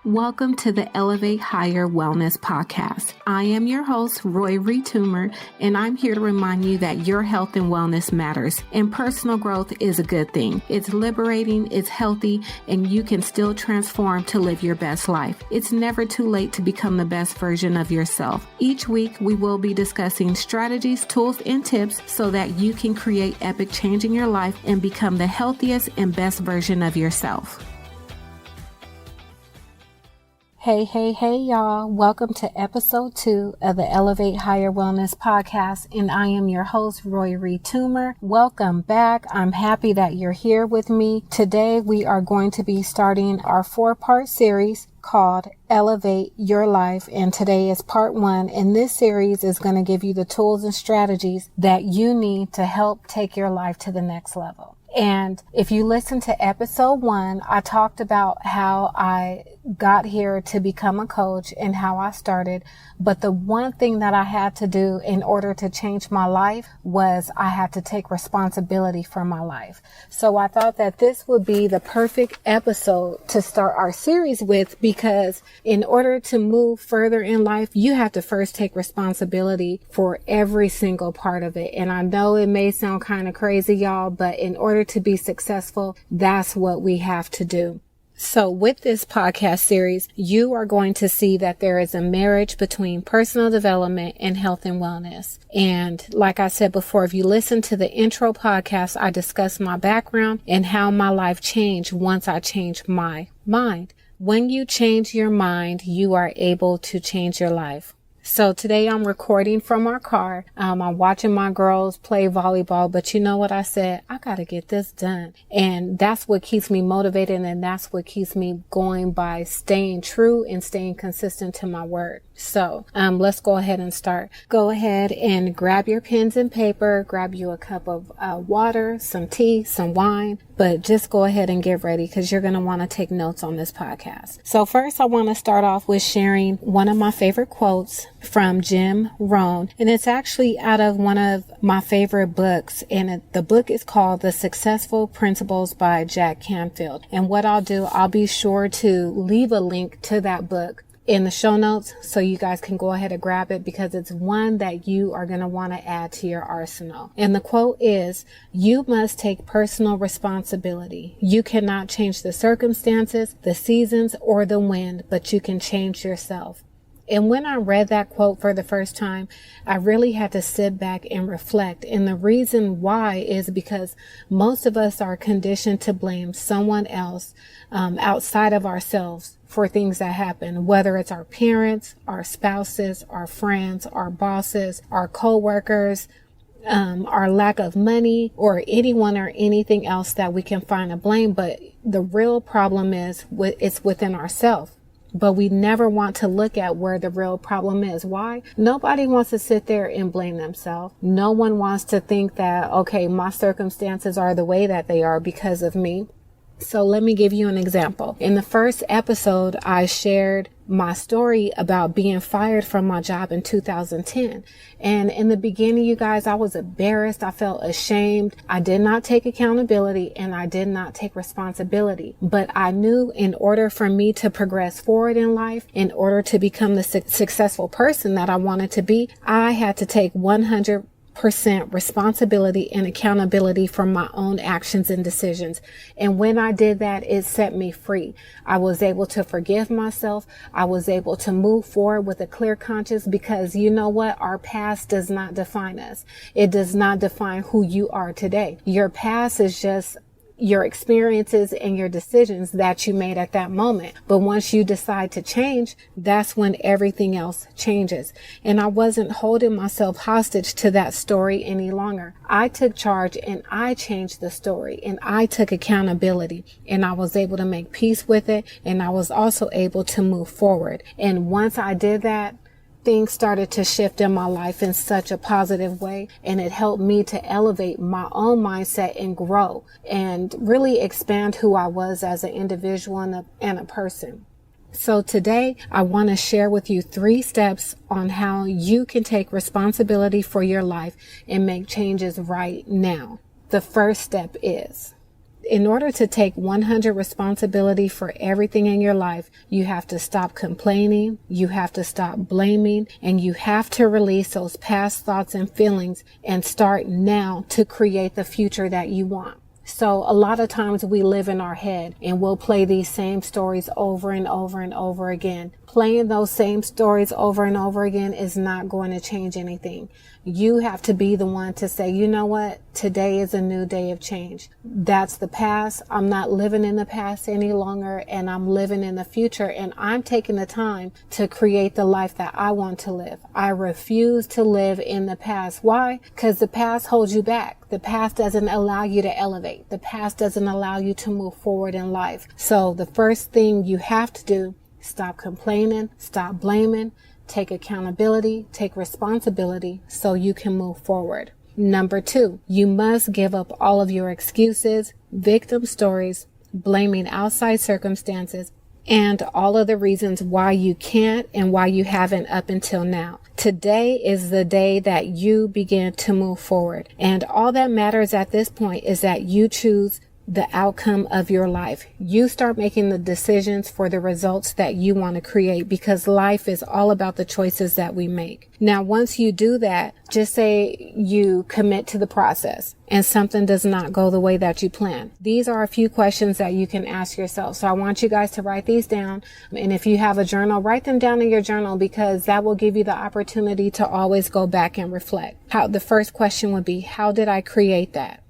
Welcome to the Elevate Higher Wellness Podcast. I am your host, Roy Toomer, and I'm here to remind you that your health and wellness matters, and personal growth is a good thing. It's liberating, it's healthy, and you can still transform to live your best life. It's never too late to become the best version of yourself. Each week, we will be discussing strategies, tools, and tips so that you can create epic change in your life and become the healthiest and best version of yourself. Hey, y'all. Welcome to episode 2 of the Elevate Higher Wellness Podcast, and I am your host, Roy Toomer. Welcome back. I'm happy that you're here with me. Today, we are going to be starting our 4-part series called Elevate Your Life, and today is part 1, and this series is going to give you the tools and strategies that you need to help take your life to the next level. And if you listen to episode 1, I talked about how I got here to become a coach and how I started. But the one thing that I had to do in order to change my life was I had to take responsibility for my life. So I thought that this would be the perfect episode to start our series with, because in order to move further in life, you have to first take responsibility for every single part of it. And I know it may sound kind of crazy, y'all, but in order to be successful, that's what we have to do. So with this podcast series, you are going to see that there is a marriage between personal development and health and wellness. And like I said before, if you listen to the intro podcast, I discussed my background and how my life changed once I changed my mind. When you change your mind, you are able to change your life. So today I'm recording from our car. I'm watching my girls play volleyball, but you know what I said? I got to get this done. And that's what keeps me motivated, and that's what keeps me going by staying true and staying consistent to my word. So let's go ahead and start. Go ahead and grab your pens and paper, grab you a cup of water, some tea, some wine, but just go ahead and get ready because you're going to want to take notes on this podcast. So first I want to start off with sharing one of my favorite quotes from Jim Rohn, and it's actually out of one of my favorite books, and the book is called The Successful Principles by Jack Canfield. And what I'll do, I'll be sure to leave a link to that book in the show notes so you guys can go ahead and grab it, because it's one that you are going to want to add to your arsenal. And the quote is, "You must take personal responsibility. You cannot change the circumstances, the seasons, or the wind, but you can change yourself." And when I read that quote for the first time, I really had to sit back and reflect. And the reason why is because most of us are conditioned to blame someone else outside of ourselves for things that happen, whether it's our parents, our spouses, our friends, our bosses, our coworkers, our lack of money, or anyone or anything else that we can find to blame. But the real problem is it's within ourselves. But we never want to look at where the real problem is. Why? Nobody wants to sit there and blame themselves. No one wants to think that, okay, my circumstances are the way that they are because of me. So let me give you an example. In the first episode, I shared my story about being fired from my job in 2010. And in the beginning, you guys, I was embarrassed. I felt ashamed. I did not take accountability and I did not take responsibility. But I knew in order for me to progress forward in life, in order to become the successful person that I wanted to be, I had to take 100% responsibility and accountability for my own actions and decisions. And when I did that, it set me free. I was able to forgive myself. I was able to move forward with a clear conscience, because you know what? Our past does not define us. It does not define who you are today. Your past is just your experiences and your decisions that you made at that moment. But once you decide to change, that's when everything else changes. And I wasn't holding myself hostage to that story any longer. I took charge and I changed the story and I took accountability, and I was able to make peace with it. And I was also able to move forward. And once I did that, things started to shift in my life in such a positive way, and it helped me to elevate my own mindset and grow and really expand who I was as an individual and a person. So today I want to share with you 3 steps on how you can take responsibility for your life and make changes right now. The first step is in order to take 100 responsibility for everything in your life, you have to stop complaining, you have to stop blaming, and you have to release those past thoughts and feelings and start now to create the future that you want. So a lot of times we live in our head and we'll play these same stories over and over and over again. Playing those same stories over and over again is not going to change anything. You have to be the one to say, you know what? Today is a new day of change. That's the past. I'm not living in the past any longer, and I'm living in the future, and I'm taking the time to create the life that I want to live. I refuse to live in the past. Why? Because the past holds you back. The past doesn't allow you to elevate. The past doesn't allow you to move forward in life. So the first thing you have to do, stop complaining, stop blaming, take accountability, take responsibility so you can move forward. Number 2, you must give up all of your excuses, victim stories, blaming outside circumstances, and all of the reasons why you can't and why you haven't up until now. Today is the day that you begin to move forward. And all that matters at this point is that you choose the outcome of your life. You start making the decisions for the results that you want to create, because life is all about the choices that we make. Now, once you do that, just say you commit to the process and something does not go the way that you plan. These are a few questions that you can ask yourself. So I want you guys to write these down. And if you have a journal, write them down in your journal, because that will give you the opportunity to always go back and reflect. The first question would be, how did I create that?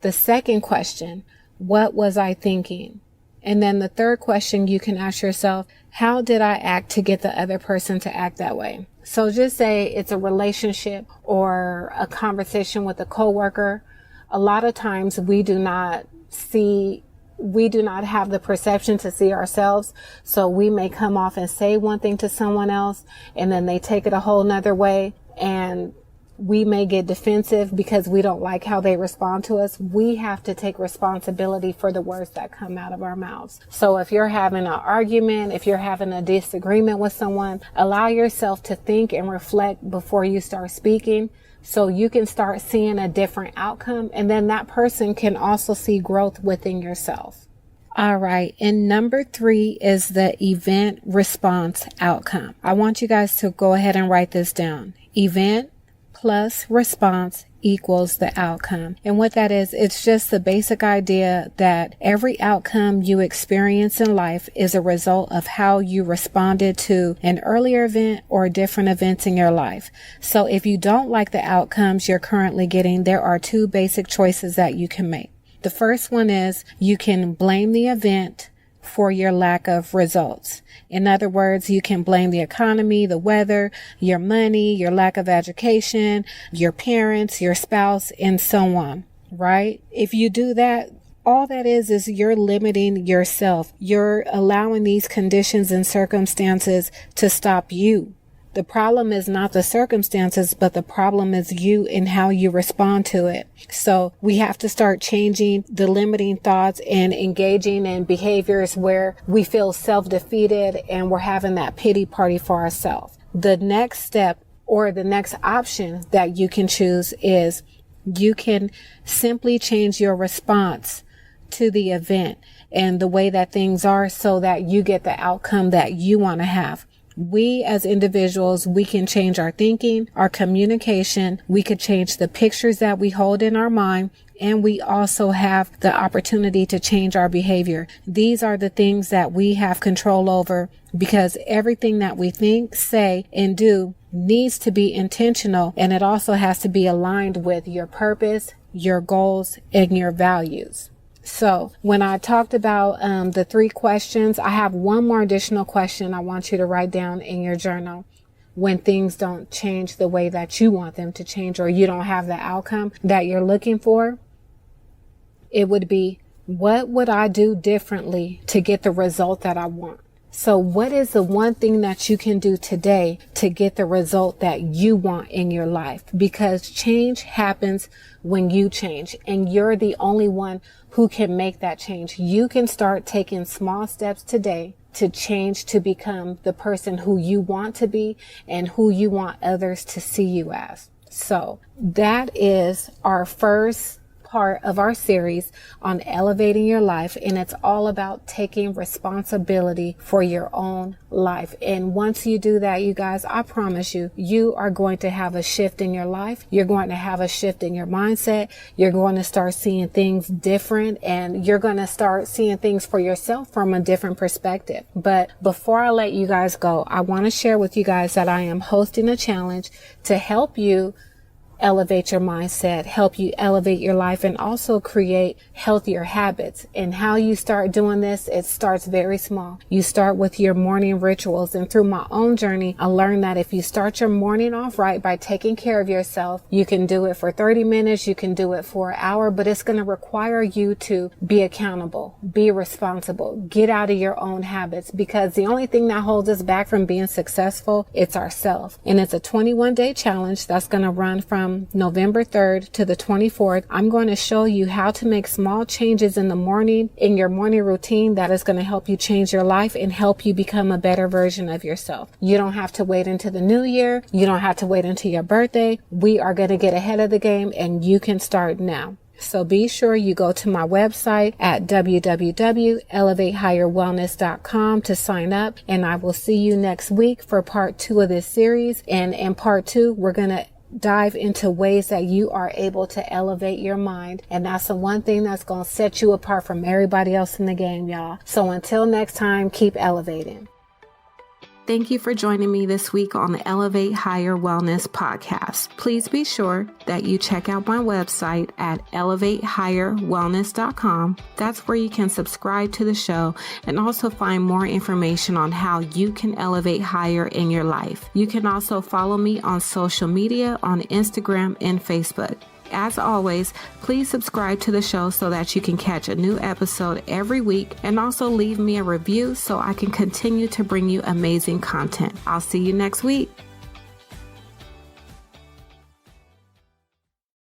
The second question, what was I thinking? And then the third question you can ask yourself, how did I act to get the other person to act that way? So just say it's a relationship or a conversation with a coworker. A lot of times we do not have the perception to see ourselves. So we may come off and say one thing to someone else, and then they take it a whole nother way, and we may get defensive because we don't like how they respond to us. We have to take responsibility for the words that come out of our mouths. So if you're having an argument, if you're having a disagreement with someone, allow yourself to think and reflect before you start speaking, so you can start seeing a different outcome. And then that person can also see growth within yourself. All right. And number 3 is the event response outcome. I want you guys to go ahead and write this down. Event plus response equals the outcome. And what that is, it's just the basic idea that every outcome you experience in life is a result of how you responded to an earlier event or different events in your life. So if you don't like the outcomes you're currently getting, there are 2 basic choices that you can make. The first one is you can blame the event for your lack of results. In other words, you can blame the economy, the weather, your money, your lack of education, your parents, your spouse, and so on, right? If you do that, all that is you're limiting yourself. You're allowing these conditions and circumstances to stop you. The problem is not the circumstances, but the problem is you and how you respond to it. So we have to start changing the limiting thoughts and engaging in behaviors where we feel self-defeated and we're having that pity party for ourselves. The next step, or the next option that you can choose, is you can simply change your response to the event and the way that things are so that you get the outcome that you want to have. We as individuals, we can change our thinking, our communication. We could change the pictures that we hold in our mind. And we also have the opportunity to change our behavior. These are the things that we have control over, because everything that we think, say, and do needs to be intentional. And it also has to be aligned with your purpose, your goals, and your values. So when I talked about the 3 questions, I have one more additional question I want you to write down in your journal. When things don't change the way that you want them to change, or you don't have the outcome that you're looking for, it would be, what would I do differently to get the result that I want? So what is the one thing that you can do today to get the result that you want in your life? Because change happens when you change, and you're the only one who can make that change. You can start taking small steps today to change, to become the person who you want to be and who you want others to see you as. So that is our first part of our series on elevating your life, and it's all about taking responsibility for your own life. And once you do that, you guys, I promise you, you are going to have a shift in your life. You're going to have a shift in your mindset. You're going to start seeing things different, and you're going to start seeing things for yourself from a different perspective. But before I let you guys go, I want to share with you guys that I am hosting a challenge to help you elevate your mindset, help you elevate your life, and also create healthier habits. And how you start doing this, it starts very small. You start with your morning rituals. And through my own journey, I learned that if you start your morning off right by taking care of yourself, you can do it for 30 minutes, you can do it for an hour, but it's going to require you to be accountable, be responsible, get out of your own habits, because the only thing that holds us back from being successful, it's ourselves. And it's a 21-day challenge that's going to run from November 3rd to the 24th. I'm going to show you how to make small changes in the morning, in your morning routine, that is going to help you change your life and help you become a better version of yourself. You don't have to wait until the new year. You don't have to wait until your birthday. We are going to get ahead of the game, and you can start now. So be sure you go to my website at www.elevatehigherwellness.com to sign up, and I will see you next week for part 2 of this series. And in part 2, we're going to dive into ways that you are able to elevate your mind. And that's the one thing that's going to set you apart from everybody else in the game, y'all. So until next time, keep elevating. Thank you for joining me this week on the Elevate Higher Wellness podcast. Please be sure that you check out my website at elevatehigherwellness.com. That's where you can subscribe to the show and also find more information on how you can elevate higher in your life. You can also follow me on social media on Instagram and Facebook. As always, please subscribe to the show so that you can catch a new episode every week, and also leave me a review so I can continue to bring you amazing content. I'll see you next week.